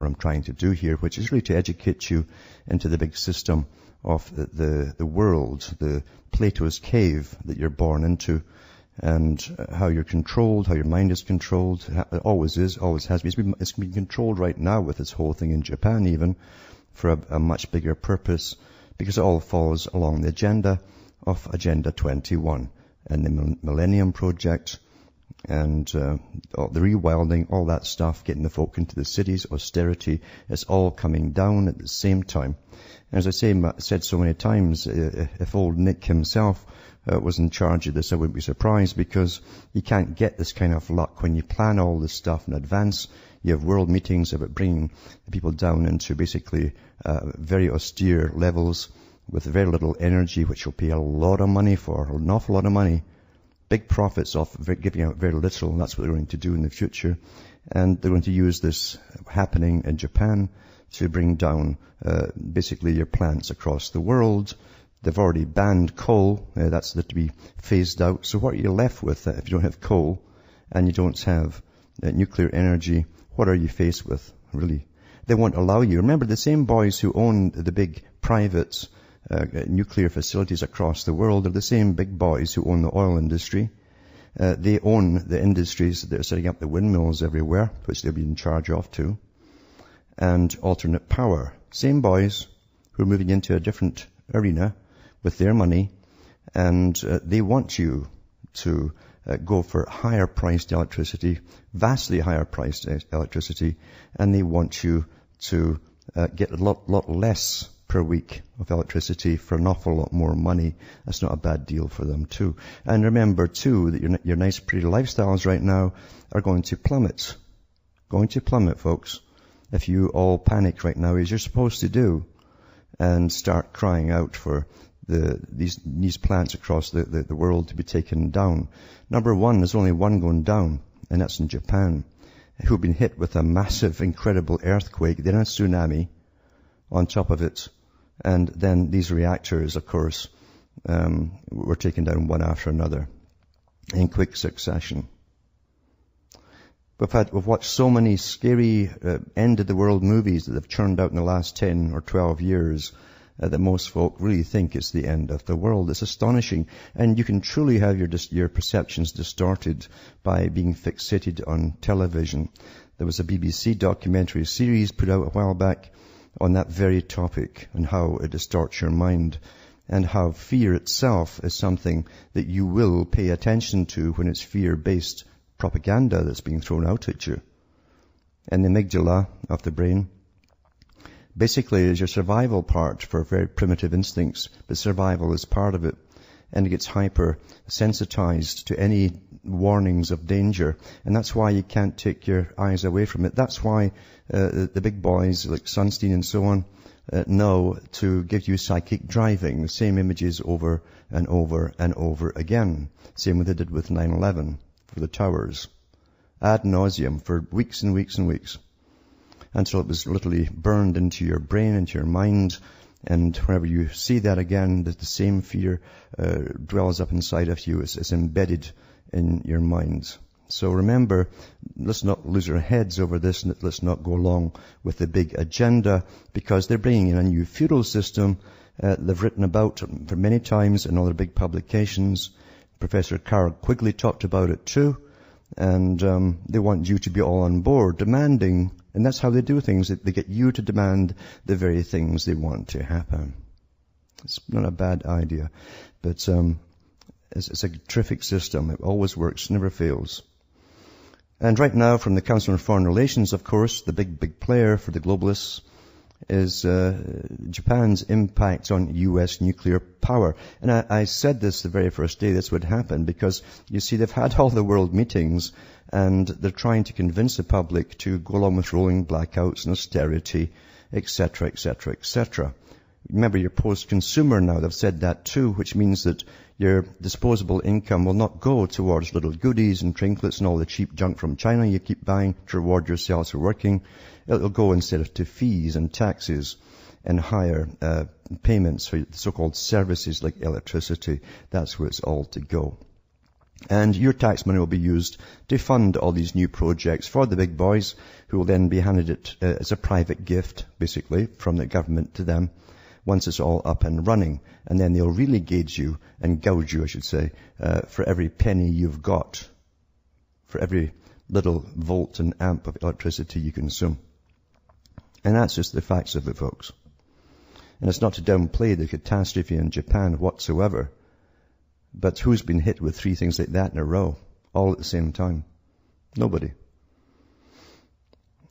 I'm trying to do here, which is really to educate you into the big system of the world, the Plato's cave that you're born into, and how you're controlled, how your mind is controlled. It always is, always has been. It's being controlled right now with this whole thing in Japan even, for a much bigger purpose, because it all falls along the agenda of Agenda 21 and the Millennium Project, and the rewilding, all that stuff, getting the folk into the cities, austerity, it's all coming down at the same time. And as I said so many times, if old Nick himself was in charge of this, I wouldn't be surprised, because you can't get this kind of luck when you plan all this stuff in advance. You have world meetings about bringing people down into basically very austere levels with very little energy, which you'll pay a lot of money for, an awful lot of money. Big profits off giving out very little, and that's what they're going to do in the future. And they're going to use this happening in Japan to bring down basically your plants across the world. They've already banned coal. That's to be phased out. So what are you left with if you don't have coal and you don't have nuclear energy? What are you faced with, really? They won't allow you. Remember, the same boys who own the big private nuclear facilities across the world are the same big boys who own the oil industry. They own the industries that are setting up the windmills everywhere, which they'll be in charge of too. And alternate power. Same boys who are moving into a different arena with their money, and they want you to go for higher priced electricity, vastly higher priced electricity, and they want you to get a lot less per week of electricity for an awful lot more money. That's not a bad deal for them too. And remember too that your nice pretty lifestyles right now are going to plummet. Going to plummet, folks, if you all panic right now, as you're supposed to do, and start crying out for these plants across the world to be taken down. Number one, there's only one going down, and that's in Japan, who've been hit with a massive, incredible earthquake, then a tsunami on top of it. And then these reactors, of course, were taken down one after another in quick succession. We've watched so many scary end-of-the-world movies that have churned out in the last 10 or 12 years that most folk really think it's the end of the world. It's astonishing. And you can truly have your perceptions distorted by being fixated on television. There was a BBC documentary series put out a while back on that very topic, and how it distorts your mind, and how fear itself is something that you will pay attention to when it's fear-based propaganda that's being thrown out at you. And the amygdala of the brain basically is your survival part for very primitive instincts, but survival is part of it, and it gets hyper-sensitized to any warnings of danger, and that's why you can't take your eyes away from it. That's why the big boys like Sunstein and so on know to give you psychic driving, the same images over and over and over again. Same what they did with 9/11 for the towers, ad nauseum for weeks and weeks and weeks, until it was literally burned into your brain, into your mind. And whenever you see that again, the same fear dwells up inside of you. It's embedded in your mind. So remember, let's not lose our heads over this, and let's not go along with the big agenda, because they're bringing in a new feudal system they've written about for many times in all their big publications. Professor Carol Quigley talked about it too, and they want you to be all on board, demanding, and that's how they do things. They get you to demand the very things they want to happen. It's not a bad idea, but it's a terrific system. It always works, never fails. And right now, from the Council on Foreign Relations, of course, the big player for the globalists is Japan's impact on U.S. nuclear power. And I said this the very first day this would happen, because, you see, they've had all the world meetings, and they're trying to convince the public to go along with rolling blackouts and austerity, etc., etc., etc. Remember, you're post-consumer now. They've said that too, which means that your disposable income will not go towards little goodies and trinkets and all the cheap junk from China you keep buying to reward yourselves for working. It'll go instead to fees and taxes and higher payments for so-called services like electricity. That's where it's all to go. And your tax money will be used to fund all these new projects for the big boys, who will then be handed it as a private gift, basically, from the government to them, once it's all up and running. And then they'll really gauge you, and gouge you, I should say, for every penny you've got, for every little volt and amp of electricity you consume. And that's just the facts of it, folks. And it's not to downplay the catastrophe in Japan whatsoever, but who's been hit with 3 things like that in a row, all at the same time? Nobody.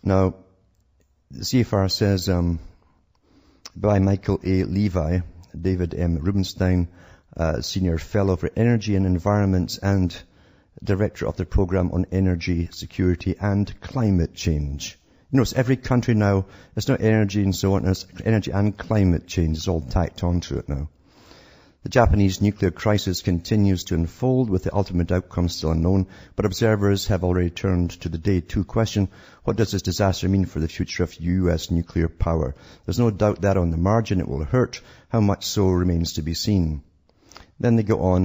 Now, the CFR says, by Michael A. Levi, David M. Rubenstein, Senior Fellow for Energy and Environment and Director of the Program on Energy Security and Climate Change. You notice every country now, it's not energy and so on, it's energy and climate change. It's all tacked onto it now. The Japanese nuclear crisis continues to unfold with the ultimate outcome still unknown, but observers have already turned to the day 2 question: what does this disaster mean for the future of U.S. nuclear power? There's no doubt that on the margin it will hurt. How much so remains to be seen. Then they go on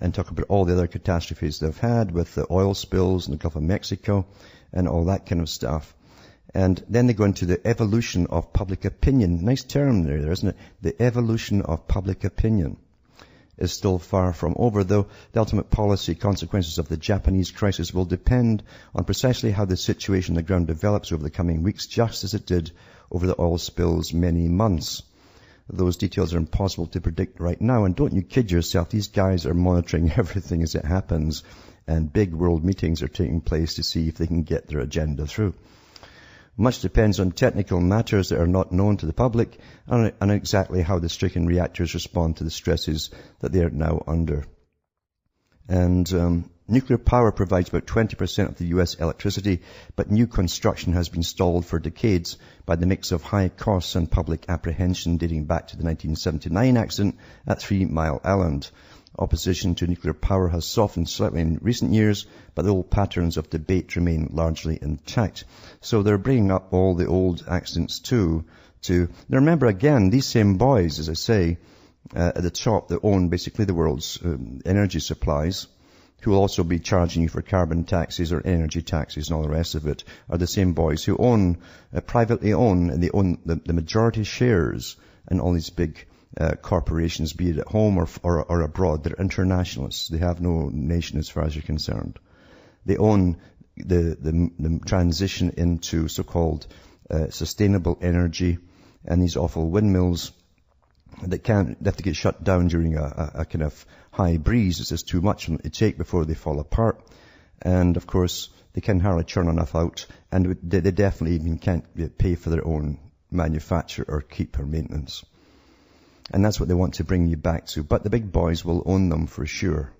and talk about all the other catastrophes they've had with the oil spills in the Gulf of Mexico and all that kind of stuff. And then they go into the evolution of public opinion. Nice term there, isn't it? The evolution of public opinion is still far from over, though the ultimate policy consequences of the Japanese crisis will depend on precisely how the situation on the ground develops over the coming weeks, just as it did over the oil spills many months. Those details are impossible to predict right now, and don't you kid yourself, these guys are monitoring everything as it happens, and big world meetings are taking place to see if they can get their agenda through. Much depends on technical matters that are not known to the public and exactly how the stricken reactors respond to the stresses that they are now under. And nuclear power provides about 20% of the U.S. electricity, but new construction has been stalled for decades by the mix of high costs and public apprehension dating back to the 1979 accident at 3 Mile Island. Opposition to nuclear power has softened slightly in recent years, but the old patterns of debate remain largely intact. So they're bringing up all the old accidents too. Now remember again, these same boys, as I say, at the top, that own basically the world's energy supplies, who will also be charging you for carbon taxes or energy taxes and all the rest of it, are the same boys who privately own, and they own the majority shares in all these big corporations, be it at home or abroad. They're internationalists. They have no nation as far as you're concerned. They own the transition into so-called sustainable energy, and these awful windmills that they have to get shut down during a kind of high breeze. It's just too much to take before they fall apart. And of course, they can hardly churn enough out, and they definitely even can't pay for their own manufacture or keep or maintenance. And that's what they want to bring you back to. But the big boys will own them for sure,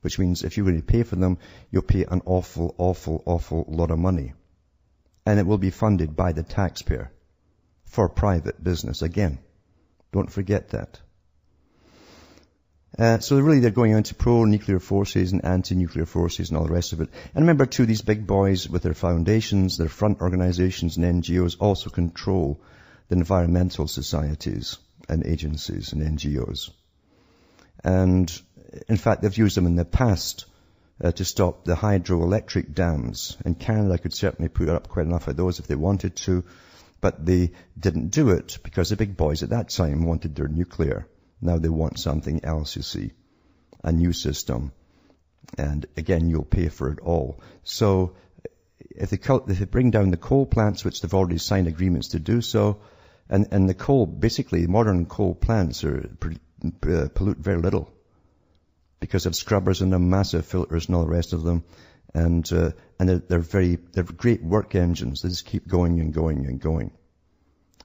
which means if you're going to pay for them, you'll pay an awful, awful, awful lot of money. And it will be funded by the taxpayer for private business. Again, don't forget that. So really they're going into pro-nuclear forces and anti-nuclear forces and all the rest of it. And remember too, these big boys with their foundations, their front organizations and NGOs also control the environmental societies and agencies and NGOs. And in fact, they've used them in the past to stop the hydroelectric dams. And Canada could certainly put up quite enough of those if they wanted to, but they didn't do it because the big boys at that time wanted their nuclear. Now they want something else, you see, a new system. And again, you'll pay for it all. So if they bring down the coal plants, which they've already signed agreements to do so, and the coal, basically, modern coal plants pollute very little because of scrubbers and the massive filters and all the rest of them. And they're great work engines. They just keep going and going and going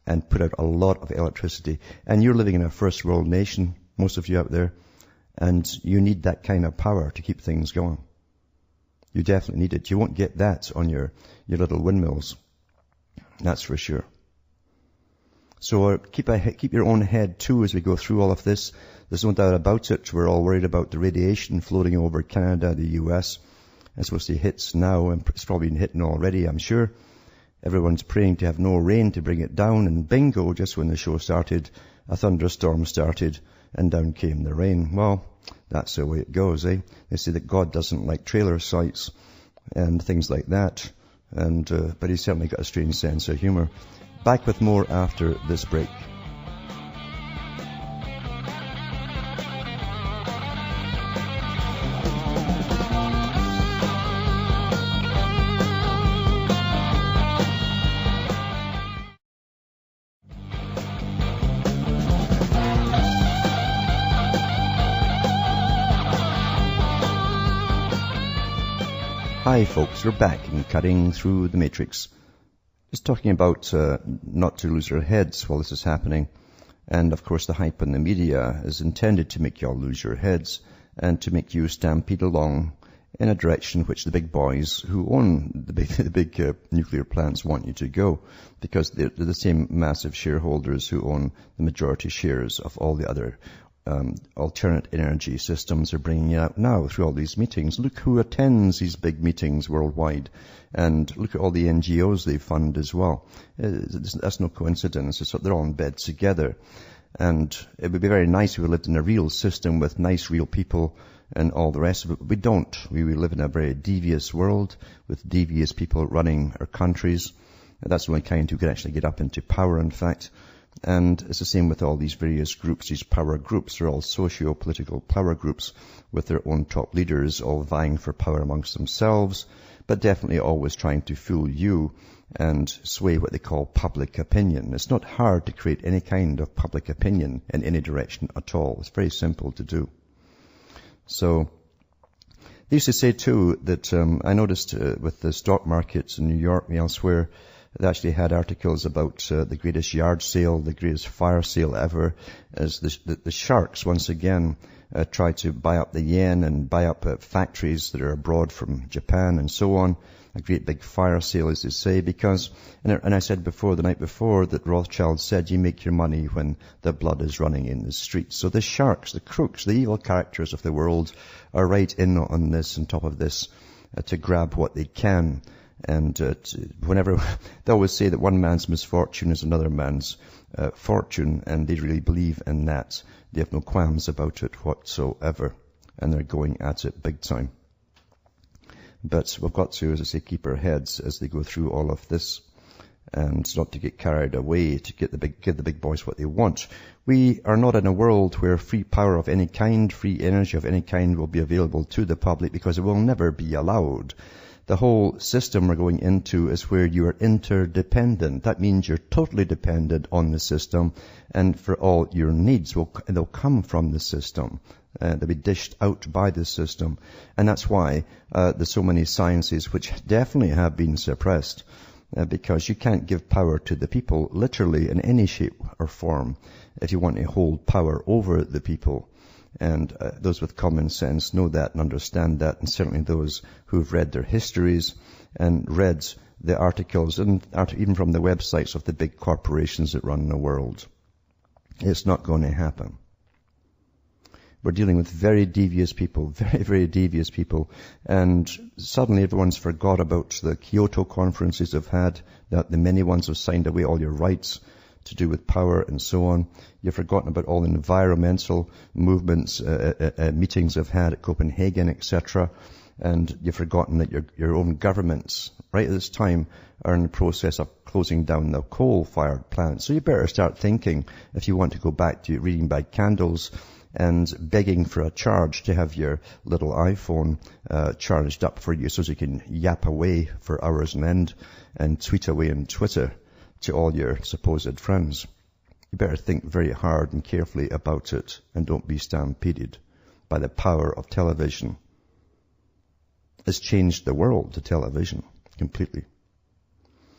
and put out a lot of electricity. And you're living in a first world nation, most of you out there, and you need that kind of power to keep things going. You definitely need it. You won't get that on your little windmills. That's for sure. So keep your own head too as we go through all of this. There's no doubt about it. We're all worried about the radiation floating over Canada, the US. It's supposed to hit now, and it's probably been hitting already, I'm sure. Everyone's praying to have no rain to bring it down, and bingo, just when the show started, a thunderstorm started and down came the rain. Well, that's the way it goes, eh? They say that God doesn't like trailer sites and things like that. But he's certainly got a strange sense of humor. Back with more after this break. Hi folks, we're back and cutting through the matrix. Just talking about not to lose your heads while this is happening. And of course the hype in the media is intended to make you all lose your heads and to make you stampede along in a direction which the big boys who own the big nuclear plants want you to go, because they're the same massive shareholders who own the majority shares of all the other alternate energy systems are bringing out now through all these meetings. Look who attends these big meetings worldwide, and look at all the NGOs they fund as well. That's no coincidence. They're all in bed together. And it would be very nice if we lived in a real system with nice real people and all the rest of it. But we don't. We live in a very devious world with devious people running our countries. That's the only kind who can actually get up into power, in fact. And it's the same with all these various groups, these power groups. They're all socio-political power groups with their own top leaders, all vying for power amongst themselves, but definitely always trying to fool you and sway what they call public opinion. It's not hard to create any kind of public opinion in any direction at all. It's very simple to do. So they used to say too that I noticed with the stock markets in New York and elsewhere, they actually had articles about the greatest yard sale, the greatest fire sale ever, as the sharks once again try to buy up the yen and buy up factories that are abroad from Japan and so on. A great big fire sale, as they say, because, and I said before, the night before, that Rothschild said you make your money when the blood is running in the streets. So the sharks, the crooks, the evil characters of the world are right in on this, on top of this, to grab what they can. And whenever they always say that one man's misfortune is another man's fortune, and they really believe in that. They have no qualms about it whatsoever, and they're going at it big time. But we've got to, as I say, keep our heads as they go through all of this, and not to get carried away, to give the big boys what they want. We are not in a world where free power of any kind, free energy of any kind will be available to the public, because it will never be allowed. The whole system we're going into is where you are interdependent. That means you're totally dependent on the system, and for all your needs, they'll come from the system. They'll be dished out by the system. And that's why there's so many sciences which definitely have been suppressed, because you can't give power to the people literally in any shape or form if you want to hold power over the people. And those with common sense know that and understand that, and certainly those who've read their histories and read the articles, and even from the websites of the big corporations that run the world. It's not going to happen. We're dealing with very devious people, very, very devious people, and suddenly everyone's forgot about the Kyoto conferences they've had, that the many ones have signed away all your rights to do with power and so on. You've forgotten about all the environmental movements, meetings I've had at Copenhagen, etc. And you've forgotten that your own governments, right at this time, are in the process of closing down the coal-fired plants. So you better start thinking, if you want to go back to reading by candles and begging for a charge to have your little iPhone charged up for you so you can yap away for hours on end and tweet away on Twitter to all your supposed friends. You better think very hard and carefully about it, and don't be stampeded by the power of television. It's changed the world, the television, completely.